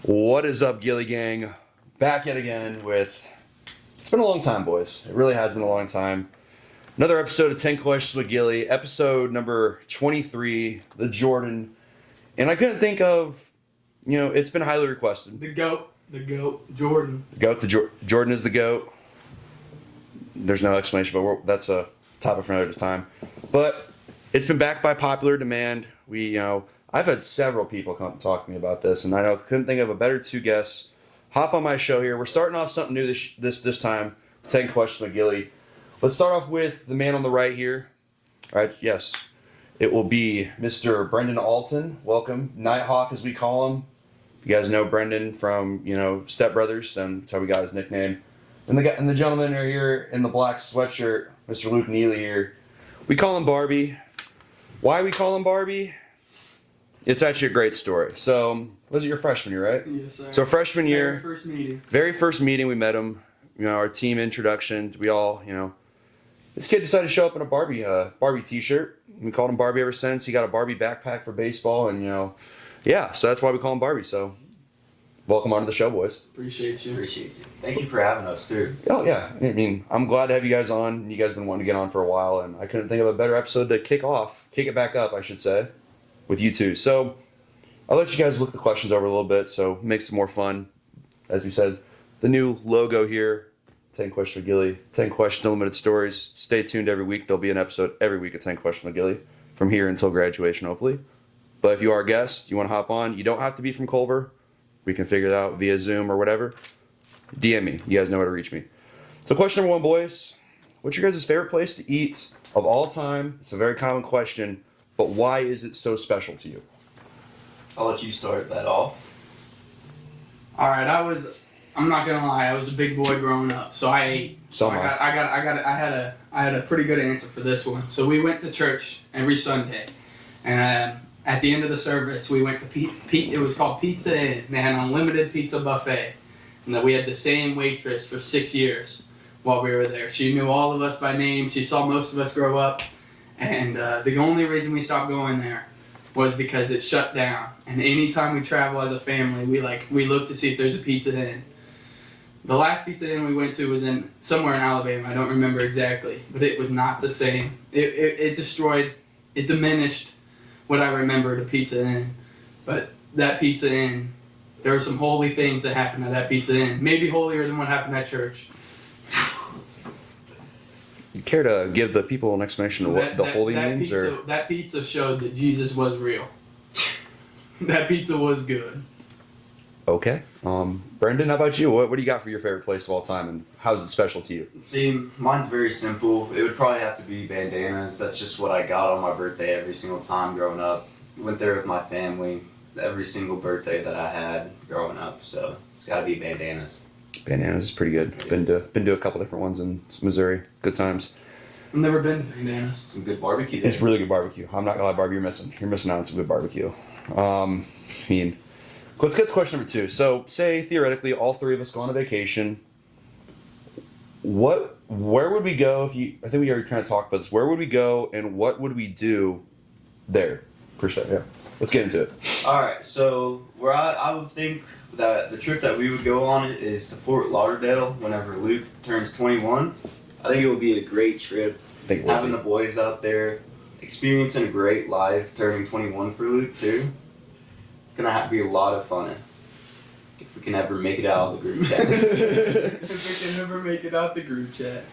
What is up, Gilly gang? Back yet again with... It's been a long time, boys. It really has been a long time. Another episode of 10 Questions with Gilly. Episode number 23, the Jordan. And I couldn't think of... it's been highly requested. The GOAT, Jordan. The GOAT, Jordan is the GOAT. There's no explanation, but that's a topic for another time. But it's been backed by popular demand. I've had several people come talk to me about this, and I couldn't think of a better two guests. Hop on my show here. We're starting off something new this time. 10 Questions with Gilly. Let's start off with the man on the right here. All right, yes. It will be Mr. Brendan Alton. Welcome. Nighthawk, as we call him. You guys know Brendan from, Step Brothers, and that's how we got his nickname. And the gentleman right here in the black sweatshirt, Mr. Luke Neely here. We call him Barbie. Why we call him Barbie? It's actually a great story. So, was it your freshman year, right? Yes, sir. So freshman year. Very first meeting. We met him. Our team introduction. We all, this kid decided to show up in a Barbie t-shirt. We called him Barbie ever since. He got a Barbie backpack for baseball, and so that's why we call him Barbie. So, welcome onto the show, boys. Appreciate you. Thank you for having us too. Oh yeah, I'm glad to have you guys on. You guys have been wanting to get on for a while, and I couldn't think of a better episode to kick it back up, I should say, with you two. So I'll let you guys look the questions over a little bit, so it makes it more fun. As we said, the new logo here, 10 Questions with Gilly, 10 Questions, Unlimited Stories. Stay tuned every week. There'll be an episode every week of 10 Questions with Gilly from here until graduation, hopefully. But if you are a guest, you want to hop on, you don't have to be from Culver. We can figure it out via Zoom or whatever. DM me. You guys know where to reach me. So question number one, boys. What's your guys' favorite place to eat of all time? It's a very common question, but why is it so special to you? I'll let you start that off. All right, I'm not gonna lie, I was a big boy growing up, so I ate. I had a pretty good answer for this one. So we went to church every Sunday, and at the end of the service, we went to it was called Pizza Inn. They had an unlimited pizza buffet, and that we had the same waitress for 6 years while we were there. She knew all of us by name. She saw most of us grow up, and the only reason we stopped going there was because it shut down. And anytime we travel as a family, we look to see if there's a Pizza Inn. The last Pizza Inn we went to was somewhere in Alabama. I don't remember exactly, but it was not the same. It diminished what I remembered of Pizza Inn. But that Pizza Inn, there were some holy things that happened at that Pizza Inn. Maybe holier than what happened at church. You care to give the people an explanation of what the holy means? That pizza showed that Jesus was real. That pizza was good. Okay. Brendan, how about you? What do you got for your favorite place of all time, and how is it special to you? See, mine's very simple. It would probably have to be bandanas. That's just what I got on my birthday every single time growing up. Went there with my family every single birthday that I had growing up, so it's got to be bandanas. Bandanas is pretty good. Been to a couple different ones in Missouri. Good times. I've never been to bandanas. Some good barbecue there. It's really good barbecue. I'm not gonna lie, Barbie, you're missing out on some good barbecue. Let's get to question number two. So, say theoretically, all three of us go on a vacation. Where would we go I think we already kind of talked about this. Where would we go, and what would we do there? Per se, yeah. Let's get into it. All right, so where I would think that the trip that we would go on is to Fort Lauderdale whenever Luke turns 21. I think it would be a great trip. Having the boys out there, experiencing a great life, turning 21 for Luke too. It's going to have to be a lot of fun if we can ever make it out of the group chat. If we can ever make it out the group chat.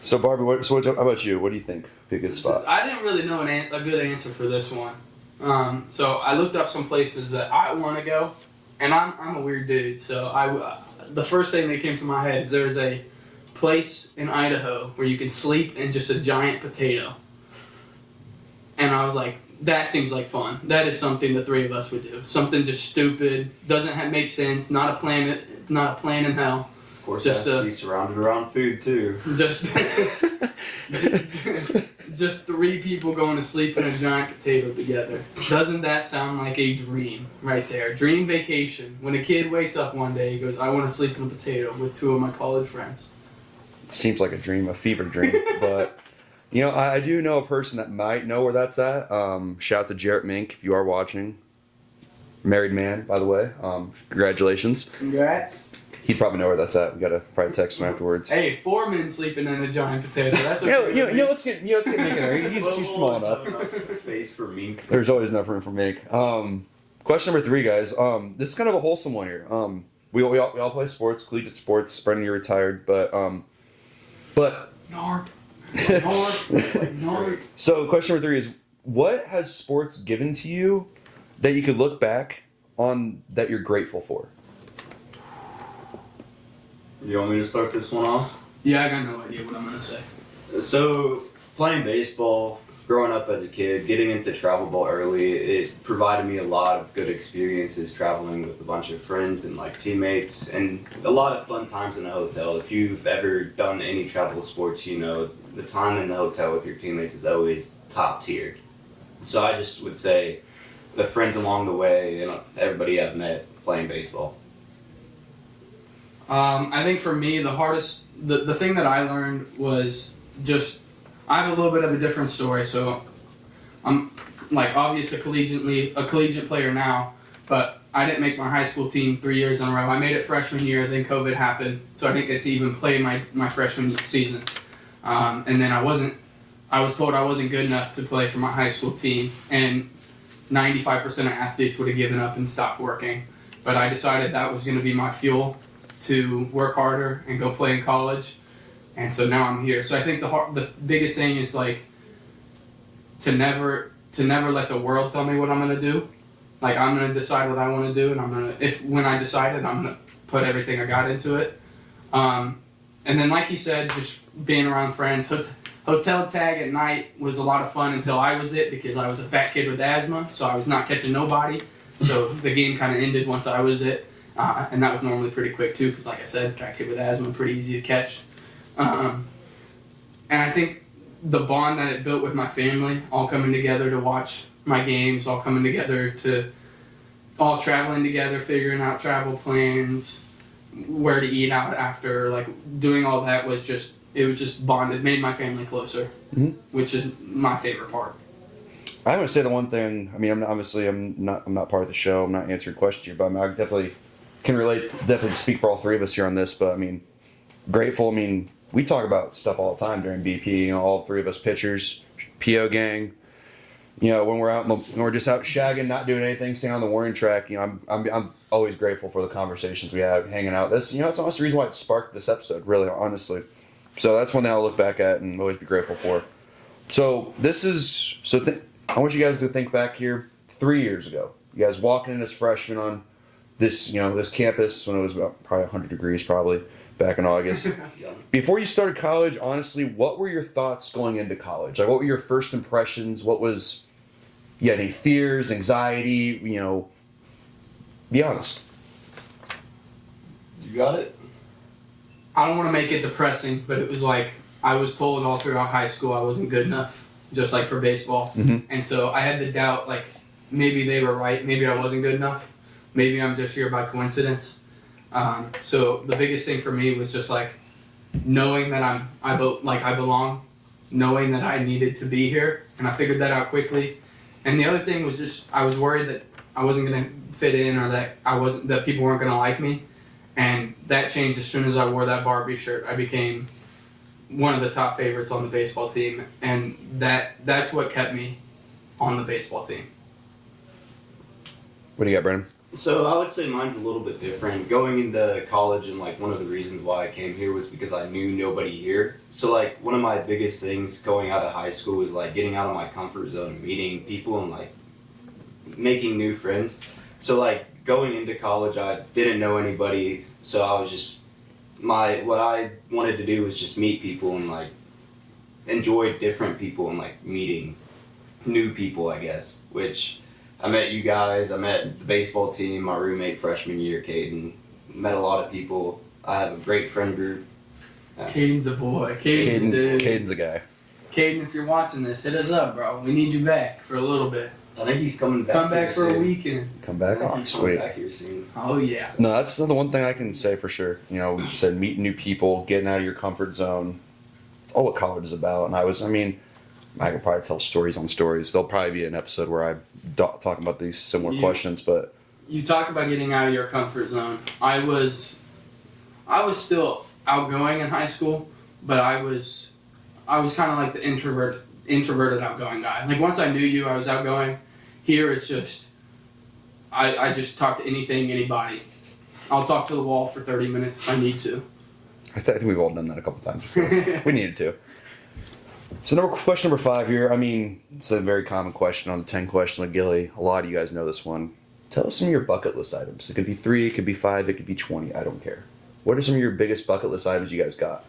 So, Barbie, how about you? What do you think? Be a good spot. I didn't really know a good answer for this one. So I looked up some places that I want to go, and I'm a weird dude. So the first thing that came to my head is there's a place in Idaho where you can sleep in just a giant potato. And I was like, that seems like fun. That is something the three of us would do. Something just stupid, doesn't make sense, not a plan in hell. Of course, just has to be surrounded around food too. Just three people going to sleep in a giant potato together. Doesn't that sound like a dream right there? Dream vacation. When a kid wakes up one day, he goes, I want to sleep in a potato with two of my college friends. It seems like a dream, a fever dream, but... I do know a person that might know where that's at. Shout out to Jarrett Mink if you are watching. married man, by the way. Congratulations. Congrats. He'd probably know where that's at. We gotta probably text him afterwards. Hey, 4 men sleeping in a giant potato. That's okay. Let's get Nick in there. He's small enough. Space for me. There's always enough room for Mink. Question number 3, guys. This is kind of a wholesome one here. We all play sports, collegiate sports. Brendan, you're retired, but Narp. Narp. So question number 3 is: what has sports given to you that you could look back on that you're grateful for? You want me to start this one off? Yeah, I got no idea what I'm gonna say. So, playing baseball, growing up as a kid, getting into travel ball early, it provided me a lot of good experiences traveling with a bunch of friends and like teammates, and a lot of fun times in a hotel. If you've ever done any travel sports, you know the time in the hotel with your teammates is always top tier. So I just would say the friends along the way and everybody I've met playing baseball. I think for me, the hardest, the thing that I learned was just, I have a little bit of a different story. So I'm like obviously a collegiate player now, but I didn't make my high school team 3 years in a row. I made it freshman year, then COVID happened, so I didn't get to even play my freshman season. And then I was told I wasn't good enough to play for my high school team, and 95% of athletes would have given up and stopped working. But I decided that was going to be my fuel to work harder and go play in college, and so now I'm here. So I think the biggest thing is like to never let the world tell me what I'm gonna do. Like I'm gonna decide what I want to do, and when I decide it, I'm gonna put everything I got into it. And then like he said, just being around friends. Hotel tag at night was a lot of fun until I was it, because I was a fat kid with asthma, so I was not catching nobody. So the game kind of ended once I was it. And that was normally pretty quick too, because like I said, fat kid with asthma, pretty easy to catch. And I think the bond that it built with my family, all coming together to watch my games, all coming together all traveling together, figuring out travel plans, where to eat out after, like doing all that was just bonded, made my family closer, which is my favorite part. I would say the one thing. I mean, I'm not part of the show. I'm not answering questions here, but I definitely can relate. Definitely speak for all 3 of us here on this. But I mean, grateful. I mean, we talk about stuff all the time during BP. You know, all 3 of us pitchers, PO gang. You know, when we're just out shagging, not doing anything, staying on the warning track. You know, I'm always grateful for the conversations we have, hanging out. It's almost the reason why it sparked this episode. Really, honestly. So that's one thing I'll look back at and always be grateful for. So I want you guys to think back here 3 years ago. You guys walking in as freshmen on this campus when it was about probably 100 degrees back in August. Before you started college, honestly, what were your thoughts going into college? Like, what were your first impressions? You had any fears, anxiety, be honest. You got it? I don't want to make it depressing, but it was like I was told all throughout high school I wasn't good enough, just like for baseball. Mm-hmm. And so I had the doubt, like, maybe they were right, maybe I wasn't good enough, maybe I'm just here by coincidence. So the biggest thing for me was just like knowing that I belong, knowing that I needed to be here, and I figured that out quickly. And the other thing was just I was worried that I wasn't gonna fit in, or that people weren't gonna like me, and that changed as soon as I wore that Barbie shirt. I became one of the top favorites on the baseball team, and that's what kept me on the baseball team. What do you got, Brandon? So I would say mine's a little bit different. Going into college, and like one of the reasons why I came here was because I knew nobody here. So like one of my biggest things going out of high school was like getting out of my comfort zone, meeting people, and like making new friends. So like going into college, I didn't know anybody, so I was just what I wanted to do was just meet people and like enjoy different people and like meeting new people, I guess, which I met you guys, I met the baseball team, my roommate freshman year, Caden, met a lot of people. I have a great friend group. Caden's a boy. Caden's a guy. Caden, if you're watching this, hit us up, bro. We need you back for a little bit. I think he's coming back. Come back for soon. a weekend. Come back? Oh, He's sweet. coming back here soon. Oh, yeah. No, that's the one thing I can say for sure. You said meeting new people, getting out of your comfort zone. It's all what college is about. And I could probably tell stories on stories. There'll probably be an episode where I talk about these similar questions, but you talk about getting out of your comfort zone. I was still outgoing in high school, but I was kind of like the introverted outgoing guy. Like once I knew you, I was outgoing. Here it's just I just talk to anything, anybody. I'll talk to the wall for 30 minutes if I need to. I think we've all done that a couple times before. We needed to. So question number 5 here. I mean, it's a very common question on the 10 question with Gilly. A lot of you guys know this one. Tell us some of your bucket list items. It could be 3, it could be 5, it could be 20. I don't care. What are some of your biggest bucket list items you guys got?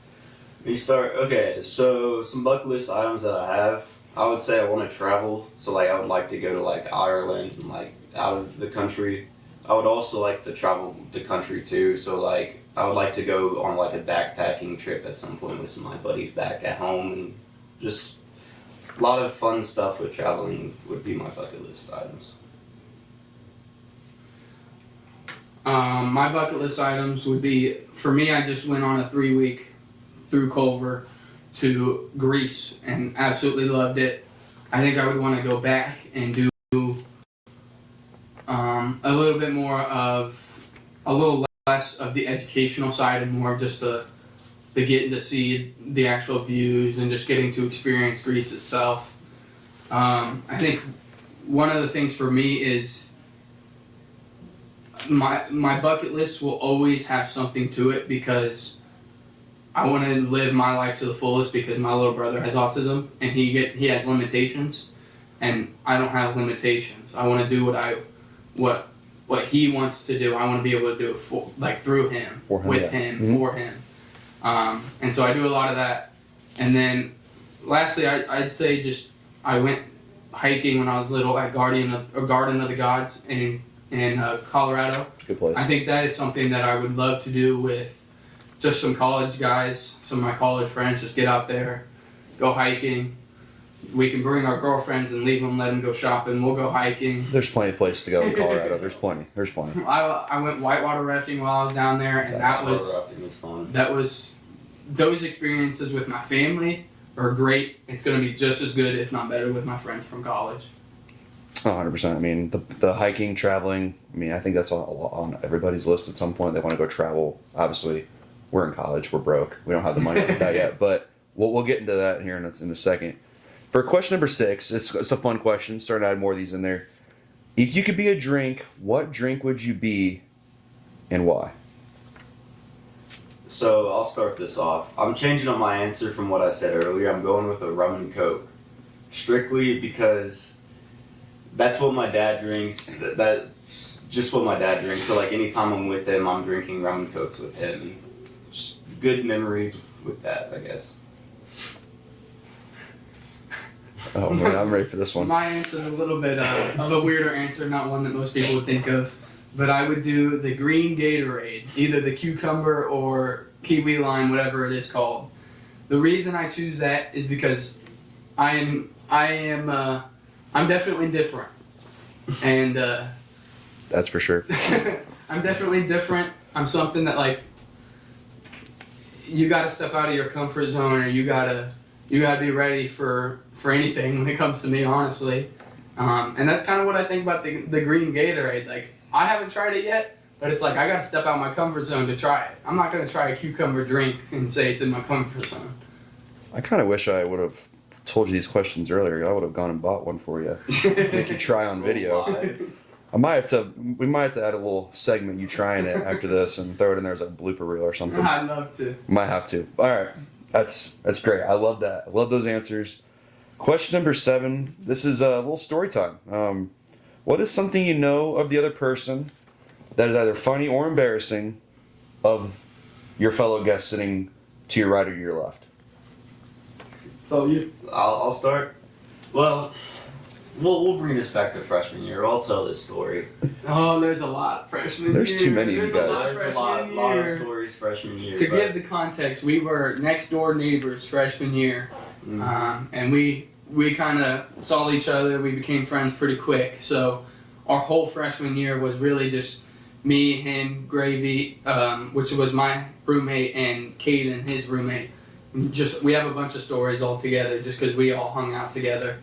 Okay, so some bucket list items that I have. I would say I want to travel. So like I would like to go to like Ireland and like out of the country. I would also like to travel the country too. So like I would like to go on like a backpacking trip at some point with some of my buddies back at home, and just a lot of fun stuff with traveling would be my bucket list items. My bucket list items would be, for me, I just went on a 3-week through Culver to Greece and absolutely loved it. I think I would want to go back and do a little bit more of, a little less of the educational side and more of just the getting to see the actual views and just getting to experience Greece itself. I think one of the things for me is my bucket list will always have something to it, because I want to live my life to the fullest, because my little brother has autism and he has limitations, and I don't have limitations. I want to do what he wants to do. I want to be able to do it through him, with him, Mm-hmm. for him. And so I do a lot of that. And then lastly, I'd say just I went hiking when I was little at Garden of the Gods in Colorado. Good place. I think that is something that I would love to do with just some college guys, some of my college friends. Just get out there, go hiking. We can bring our girlfriends and leave them, let them go shopping. We'll go hiking. There's plenty of places to go in Colorado. There's plenty. I went whitewater rafting while I was down there, and that was fun. Those experiences with my family are great. It's going to be just as good, if not better, with my friends from college. 100%. I mean, the hiking, traveling, I mean, I think that's on everybody's list at some point. They want to go travel. Obviously, we're in college. We're broke. We don't have the money to do that yet. But we'll get into that here in a second. For question number 6, it's a fun question. Starting to add more of these in there. If you could be a drink, what drink would you be and why? So I'll start this off. I'm changing up my answer from what I said earlier. I'm going with a rum and coke. Strictly because that's what my dad drinks. That's just what my dad drinks. So like anytime I'm with him, I'm drinking rum and cokes with him. And just good memories with that, I guess. Oh man, I'm ready for this one. My answer is a little bit of a weirder answer, not one that most people would think of. But I would do the green Gatorade, either the cucumber or kiwi lime, whatever it is called. The reason I choose that is because I'm definitely different, and that's for sure. I'm definitely different. I'm something that, like, you got to step out of your comfort zone, or you gotta be ready for anything when it comes to me, honestly. And that's kind of what I think about the green Gatorade. Like, I haven't tried it yet, but it's like I got to step out my comfort zone to try it. I'm not going to try a cucumber drink and say it's in my comfort zone. I kind of wish I would have told you these questions earlier. I would have gone and bought one for you. Make you try on video. We might have to add a little segment, you trying it after this, and throw it in there as a blooper reel or something. I'd love to. Might have to. All right. That's great. I love that. I love those answers. Question number 7. This is a little story time. What is something you know of the other person that is either funny or embarrassing of your fellow guest sitting to your right or your left? So you. I'll start. Well, we'll bring this back to freshman year. I'll tell this story. Oh, there's a lot freshman year. There's too many of you guys. There's a lot of stories freshman year. To give the context, we were next door neighbors freshman year, and we kind of saw each other. We became friends pretty quick. So our whole freshman year was really just me, him, Gravy, which was my roommate, and Caden, his roommate. We have a bunch of stories all together just because we all hung out together.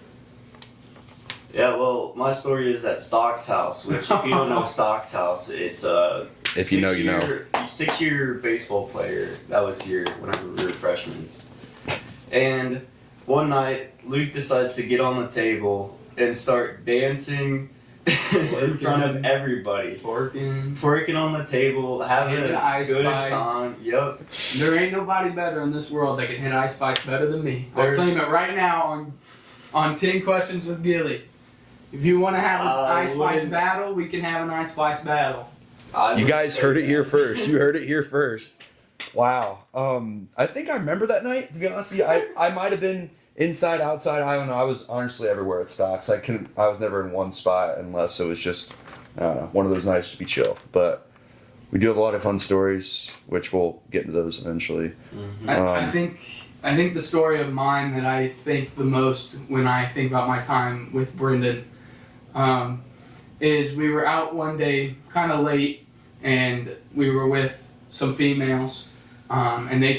Yeah, well, my story is at Stock's house, which if you don't know Stock's house, it's a If you know, you know. 6-year baseball player that was here whenever we were freshmen. And one night, Luke decides to get on the table and start dancing in front of everybody. Twerking on the table, having a good time. Yep. There ain't nobody better in this world that can hit Ice Spice better than me. I'll claim it right now on 10 Questions with Gilly. If you want to have an Ice Spice battle, we can have an Ice Spice battle. You guys heard it here first. You heard it here first. Wow. I think I remember that night, to be honest with you. I might have been inside, outside. I don't know. I was honestly everywhere at Stocks. I was never in one spot unless it was just one of those nights to be chill. But we do have a lot of fun stories, which we'll get into those eventually. Mm-hmm. I think the story of mine that I think the most when I think about my time with Brendan is we were out one day kind of late, and we were with some females, and they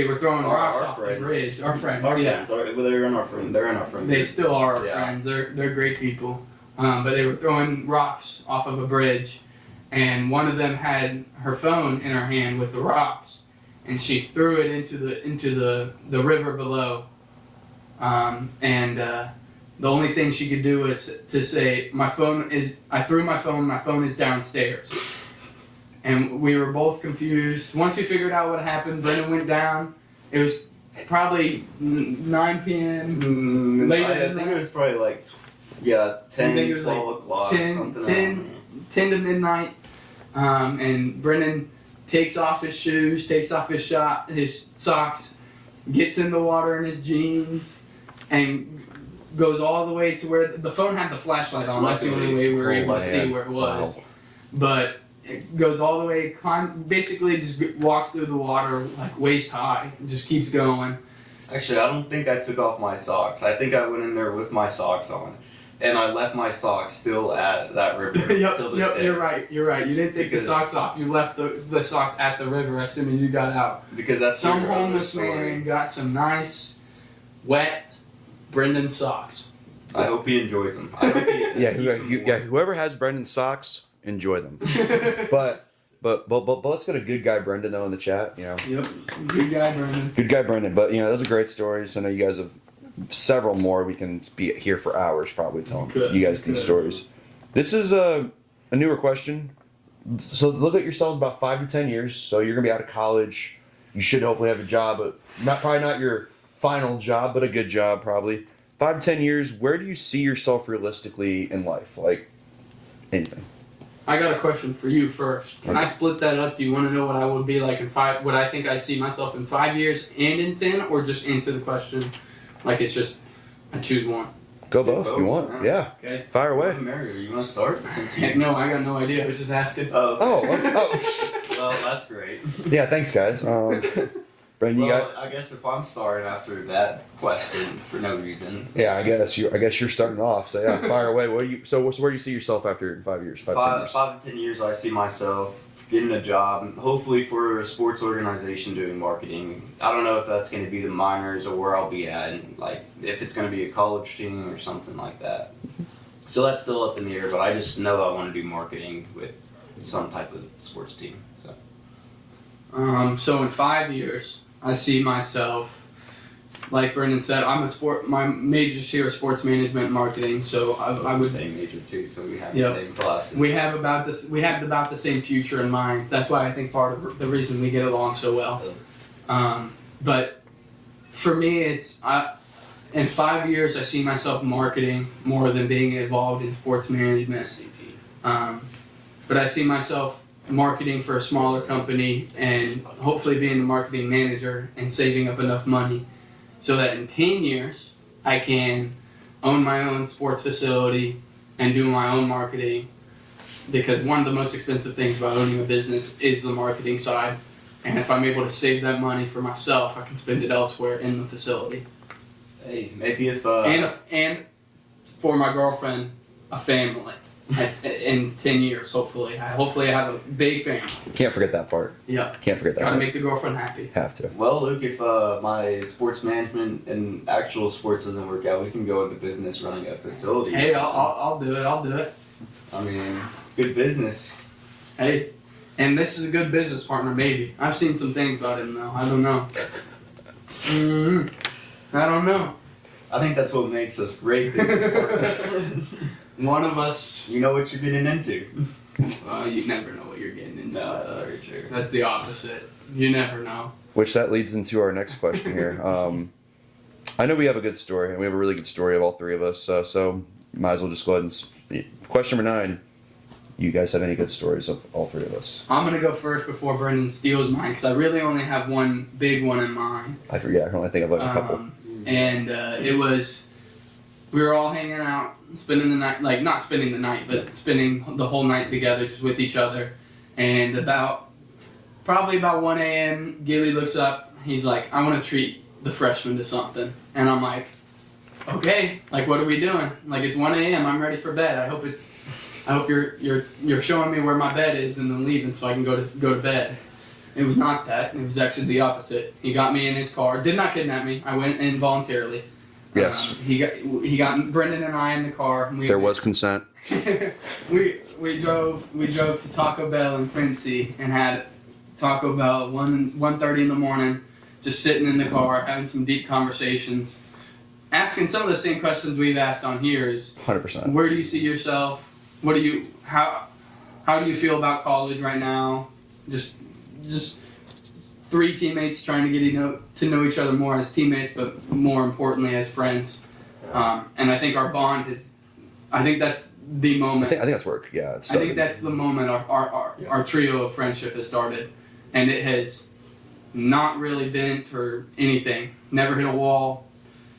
were throwing rocks off the bridge. Our friends, yeah. They're in our friends. They still are our friends. They're great people, but they were throwing rocks off of a bridge, and one of them had her phone in her hand with the rocks, and she threw it into the river below, and the only thing she could do was to say, I threw my phone is downstairs. And we were both confused. Once we figured out what happened, Brendan went down. It was probably 9 p.m. I think it was probably like, 10, 12 o'clock. 10 to midnight. And Brendan takes off his shoes, takes off his socks, gets in the water in his jeans, and goes all the way to where the phone had the flashlight on. That's the only way we were able to see where it was. Wow. But it goes all the way, basically just walks through the water like waist high, and just keeps going. Actually, I don't think I took off my socks. I think I went in there with my socks on, and I left my socks still at that river. Yep, you're right. You didn't take the socks off. You left the socks at the river as soon as you got out. Because that's some homeless man got some nice, wet Brendan socks. I hope he enjoys them. Whoever has Brendan socks, enjoy them. but let's get a good guy Brendan though in the chat. You know. Yep. Good guy Brendan. Good guy Brendan. But those are great stories. I know you guys have several more. We can be here for hours probably telling you guys these stories. This is a newer question. So look at yourselves about 5 to 10 years. So you're gonna be out of college. You should hopefully have a job, but probably not your final job, but a good job probably. 5 to 10 years, where do you see yourself realistically in life? Like anything. I got a question for you first. Can I split that up? Do you want to know what I would be like in 5? Would I think I see myself in 5 years and in 10, or just answer the question like it's just I choose one? Go both if you want. Yeah. Okay. Fire away. Mary, you want to start? Heck no, I got no idea. I was just asking. Oh. Well, that's great. Yeah. Thanks, guys. Brendan, I guess if I'm starting after that question for no reason. Yeah, I guess you're starting off. So yeah, fire away. Where do you see yourself after 5 years? 5 to 10 years, I see myself getting a job, hopefully for a sports organization doing marketing. I don't know if that's going to be the minors or where I'll be at, and like if it's going to be a college team or something like that. So that's still up in the air, but I just know I want to do marketing with some type of sports team. So in 5 years, I see myself, like Brendan said, my majors here are sports management and marketing, so I would... Same major too, so we have the same classes. We have about the same future in mind. That's why I think part of the reason we get along so well. But for me, in 5 years, I see myself marketing more than being involved in sports management. But I see myself marketing for a smaller company and hopefully being the marketing manager and saving up enough money so that in 10 years I can own my own sports facility and do my own marketing, because one of the most expensive things about owning a business is the marketing side, and if I'm able to save that money for myself, I can spend it elsewhere in the facility. Hey, maybe if and for my girlfriend, a family. in 10 years, hopefully. Hopefully I have a big family. Can't forget that part. Yeah. Can't forget that Gotta part. make the girlfriend happy. Have to. Well, Luke, if my sports management and actual sports doesn't work out, we can go into business running a facility. Hey, I'll do it. I'll do it. I mean, good business. Hey, and this is a good business partner, maybe. I've seen some things about him, though. I don't know. I don't know. I think that's what makes us great business partners. One of us. You know what you're getting into. Well, you never know what you're getting into. No, that's very true. That's the opposite. You never know. Which that leads into our next question here. I know we have a good story, and we have a really good story of all three of us. So might as well just go ahead and question number 9. You guys have any good stories of all three of us? I'm gonna go first before Brendan steals mine, because I really only have one big one in mind. I can only think of like a couple. And it was, we were all hanging out, spending the night, like not spending the night, but spending the whole night together, just with each other. And probably about 1 a.m., Gilly looks up. He's like, I want to treat the freshmen to something. And I'm like, okay, like what are we doing? Like it's 1 a.m. I'm ready for bed. I hope you're showing me where my bed is and then leaving so I can go to bed. It was not that. It was actually the opposite. He got me in his car. Did not kidnap me. I went in voluntarily. Yes. He got Brendan and I in the car. And There was consent. we drove to Taco Bell in Quincy and had Taco Bell 1:30 in the morning, just sitting in the car having some deep conversations, asking some of the same questions we've asked on here. Is 100%. Where do you see yourself? How do you feel about college right now? Just 3 teammates trying to get to know each other more as teammates, but more importantly as friends. And I think our bond is. I think that's the moment. I think that's work. Yeah, I think that's the moment our trio of friendship has started, and it has not really bent or anything. Never hit a wall.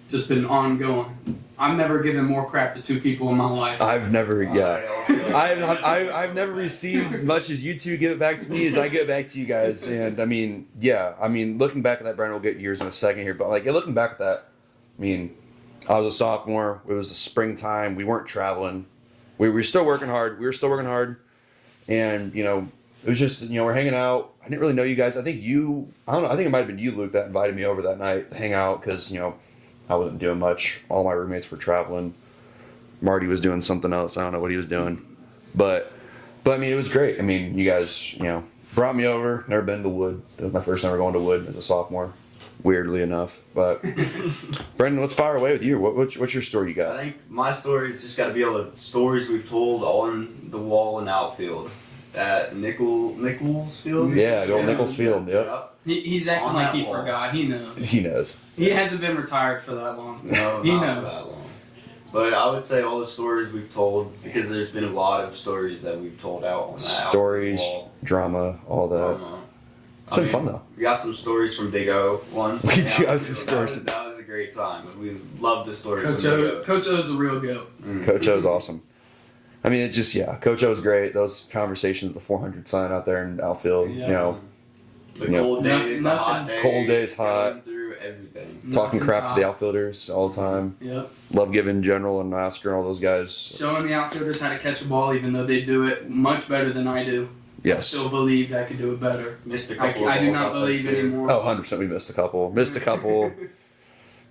Just been ongoing. I've never given more crap to 2 people in my life. I've never never received much as you two give it back to me as I give it back to you guys. And I mean, looking back at that, Brandon, we'll get yours in a second here, but looking back at that, I mean, I was a sophomore. It was the springtime. We weren't traveling. We were still working hard. And it was just we're hanging out. I didn't really know you guys. I think it might have been you, Luke, that invited me over that night to hang out because I wasn't doing much. All my roommates were traveling. Marty was doing something else. I don't know what he was doing. But I mean, it was great. I mean, you guys, brought me over. Never been to Wood. It was my first time ever going to Wood as a sophomore, weirdly enough. But Brendan, let's fire away with you. What's your story you got? I think my story has just got to be all the stories we've told on the wall and outfield. At Nichols Field? Yeah, go Nichols Field, yep. He's acting like he forgot. He knows. He knows. He hasn't been retired for that long. No, he not knows. for that long. But I would say all the stories we've told, because there's been a lot of stories that we've told out on that. Stories, drama, all that. It's been fun though. We got some stories from Big O once. We do have some stories. That was a great time. We loved the stories. Coach O's a real goat. Coach O's awesome. I mean, Coach O was great. Those conversations with the 400 sign out there in outfield, The cold days, the hot days. Cold days, hot. Through everything. Talking crap to the outfielders all the time. Yep. Love giving General and Oscar and all those guys. Showing the outfielders how to catch a ball, even though they do it much better than I do. Yes. I still believed I could do it better. Missed a couple. I do not believe anymore. Oh, 100%. We missed a couple.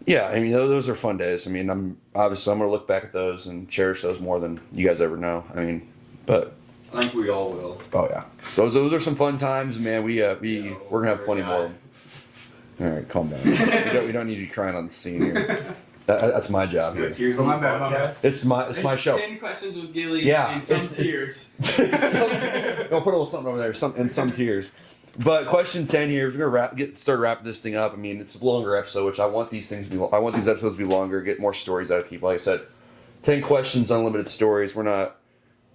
Yeah, I mean, those are fun days. I mean, I'm going to look back at those and cherish those more than you guys ever know. I mean, but I think we all will. Oh yeah, those are some fun times, man. We're gonna have plenty more. All right, calm down. we don't need you crying on the scene here. That's my job here. Tears on my podcast. It's my show. 10 questions with Gilly and some tears. I'll put a little something over there, some tears. But question 10 here. We're gonna start wrapping this thing up. I mean, it's a longer episode, which I want these episodes to be longer, get more stories out of people. Like I said, 10 questions, unlimited stories.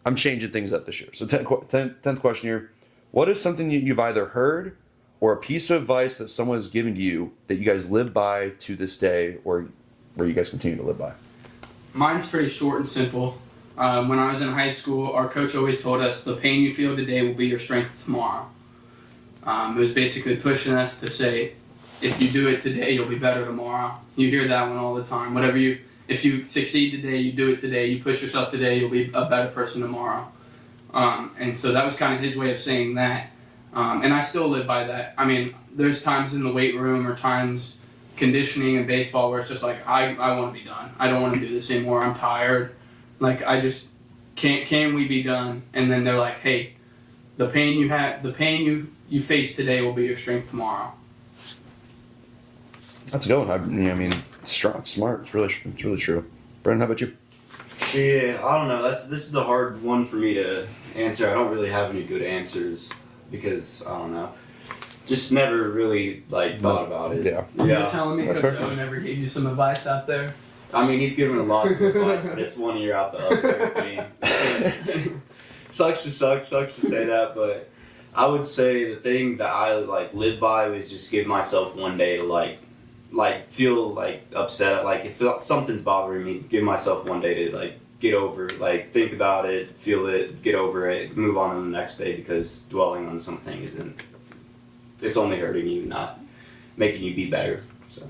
I'm changing things up this year. So 10th question here. What is something you've either heard or a piece of advice that someone has given to you that you guys live by to this day, or where you guys continue to live by? Mine's pretty short and simple. When I was in high school, our coach always told us, the pain you feel today will be your strength tomorrow. It was basically pushing us to say, if you do it today, you'll be better tomorrow. You hear that one all the time. if you succeed today, you do it today, you push yourself today, you'll be a better person tomorrow. And so that was kind of his way of saying that. And I still live by that. I mean, there's times in the weight room or times conditioning and baseball where it's just like, I want to be done. I don't want to do this anymore. I'm tired. Like, I just can't, can we be done? And then they're like, hey, the pain you face today will be your strength tomorrow. That's a good one. I mean, it's strong, it's smart. It's really true. Brendan, how about you? Yeah, I don't know. This is a hard one for me to answer. I don't really have any good answers because I don't know. Just never really thought about it. Yeah. You're telling me That's Coach fair. O never gave you some advice out there? I mean, he's given a lot of advice, but it's one ear out the other. I mean, sucks to say that, but I would say the thing that I live by was just give myself one day to feel upset. Like if something's bothering me, give myself one day to get over, think about it, feel it, get over it, move on to the next day, because dwelling on something it's only hurting you, not making you be better. So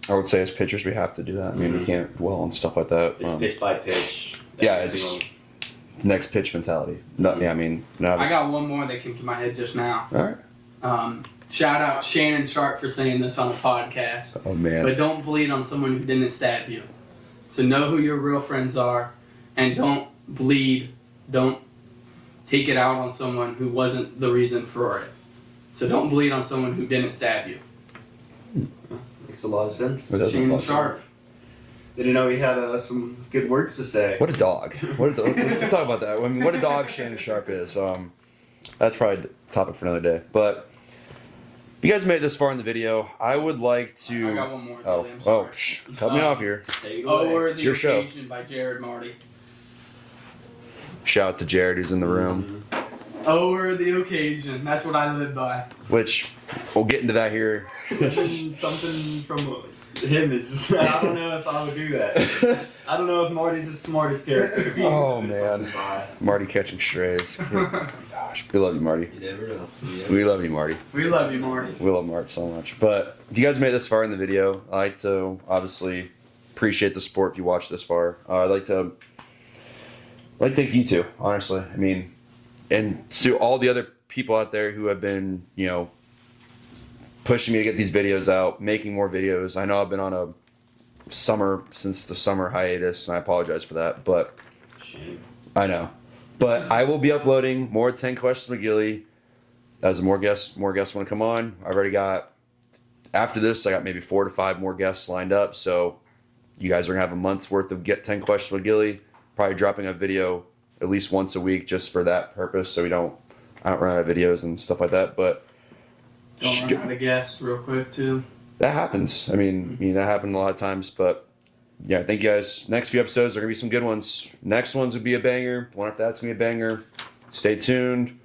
I would say as pitchers we have to do that. I mean, we can't dwell on stuff like that. It's pitch by pitch. Yeah, it's next pitch mentality. No, yeah, I mean, no, I got one more that came to my head just now. All right. Shout out Shannon Sharp for saying this on a podcast. Oh man. But don't bleed on someone who didn't stab you. So know who your real friends are, and don't bleed. Don't take it out on someone who wasn't the reason for it. So don't bleed on someone who didn't stab you. Makes a lot of sense. Shannon Sharp. Didn't know he had some good words to say. What a dog. Let's talk about that. I mean, what a dog Shannon Sharp is. That's probably a topic for another day. But if you guys made it this far in the video, I would like to. I got one more. Gilly, I'm sorry. Cut me off here. Over It's the your show. Occasion by Jared Marty. Shout out to Jared who's in the room. Over the occasion. That's what I live by. Which we'll get into that here. Something from him is just, I don't know if I would do that. I don't know if Marty's the smartest character to be. Oh man, Marty catching strays. Gosh, we love you, Marty. You never know. We love you, Marty. We love you, Marty. We love Mart so much. But if you guys made it this far in the video, I'd like to obviously appreciate the support if you watched this far. I'd like to thank you two, honestly. I mean, and to all the other people out there who have been, pushing me to get these videos out, making more videos. I know I've been on a since the summer hiatus, and I apologize for that, but Shame. I know. But I will be uploading more 10 questions with Gilly. As more guests want to come on. I've already got, after this, I got maybe 4 to 5 more guests lined up. So you guys are going to have a month's worth of Get 10 Questions with Gilly. Probably dropping a video at least once a week just for that purpose. So I don't run out of videos and stuff like that. But Don't run out of gas real quick, too. that happens. I mean, that happened a lot of times. But yeah, thank you guys. Next few episodes are going to be some good ones. Next ones would be a banger. One after that's going to be a banger. Stay tuned.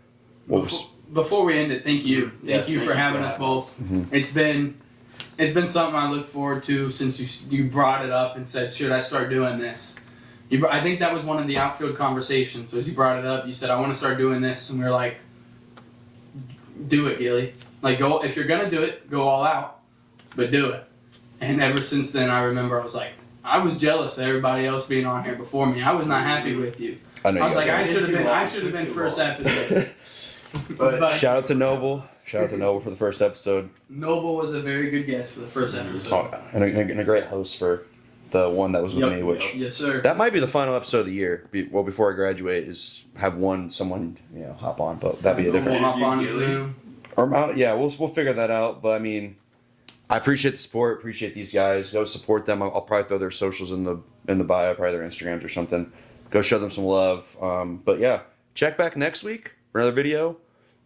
Before we end it, thank you. Thank you for having us both. Mm-hmm. It's been something I look forward to since you brought it up and said, should I start doing this? I think that was one of the outfield conversations. As you brought it up, you said, I want to start doing this. And we were like, do it, Gilly. Go, if you're going to do it, go all out. But do it. And ever since then, I remember I was like, I was jealous of everybody else being on here before me. I was not happy with you. I know. I was like, I should have been first episode. But Shout out to Noble. Shout out to Noble for the first episode. Noble was a very good guest for the first episode. Oh, and a great host for the one that was with me, which Yes, sir. that might be the final episode of the year. Before I graduate, is have someone hop on, but that'd be a We'll different. hop on Zoom. We'll figure that out. But I mean, I appreciate the support. Appreciate these guys. Go support them. I'll probably throw their socials in the bio, probably their Instagrams or something. Go show them some love. But yeah, check back next week for another video.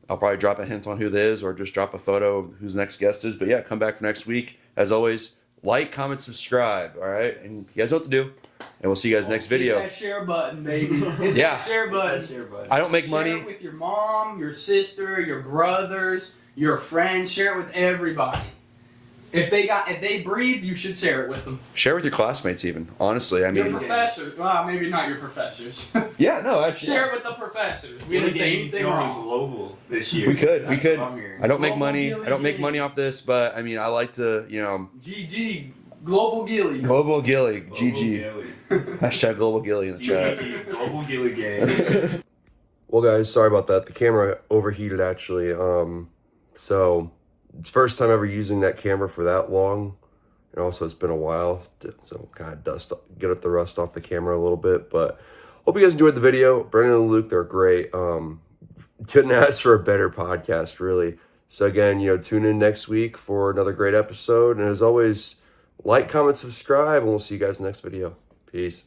I'll probably drop a hint on who it is or just drop a photo of who's next guest is. But yeah, come back for next week. As always, like, comment, subscribe. All right, and you guys know what to do. And we'll see you guys next video. Hit that share button, baby. Hit Yeah. that share button. I don't make Share money. it with your mom, your sister, your brothers, your friends. Share it with everybody. If they breathe, you should share it with them. Share with your classmates, even. Honestly, I Your mean, professors. Well, maybe not your professors. yeah, no, actually, Share it with the professors. We didn't say anything wrong. global this year. we could. That's what I'm hearing. I don't make Global money. Gilly I don't make Gilly. money off this, but I mean, I like to, GG. Global Gilly. Global Gilly. Global GG. Gilly. Hashtag Global Gilly in the chat. Global Gilly gang. Well, guys, sorry about that. The camera overheated, actually. So it's first time ever using that camera for that long. And also, it's been a while. So kind of get the rust off the camera a little bit. But hope you guys enjoyed the video. Brendan and Luke, they're great. Couldn't ask for a better podcast, really. So again, tune in next week for another great episode. And as always, like, comment, subscribe, and we'll see you guys next video. Peace.